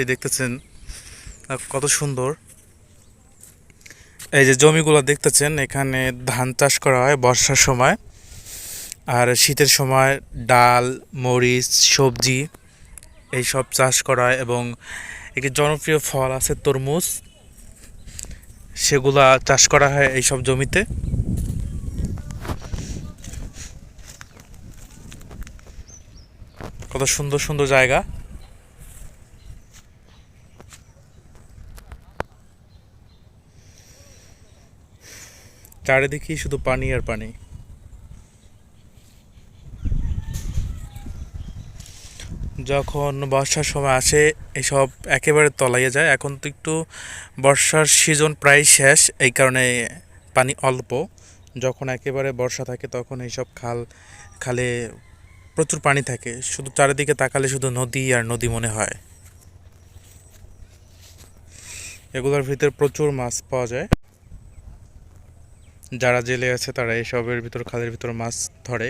এই দেখতেছেন কত সুন্দর। এই যে জমিগুলো দেখতেছেন, এখানে ধান চাষ করা হয় বর্ষার সময়, আর শীতের সময় ডাল, মরিচ, সবজি এইসব চাষ করা হয়। এবং একটি জনপ্রিয় ফল আছে তরমুজ, সেগুলা চাষ করা হয় এইসব জমিতে। কত সুন্দর সুন্দর জায়গা। চারিদিকেই শুধু পানি আর পানি। যখন বর্ষার সময় আসে এসব একেবারে তলাইয়ে যায়। এখন তো একটু বর্ষার সিজন প্রায় শেষ, এই কারণে পানি অল্প। যখন একেবারে বর্ষা থাকে তখন এইসব খালে প্রচুর পানি থাকে, শুধু চারিদিকে তাকালে শুধু নদী আর নদী মনে হয়। এগুলোর ভিতরে প্রচুর মাছ পাওয়া যায়। যারা জেলে আছে তারা এসবের ভিতর, খালের ভিতর মাছ ধরে।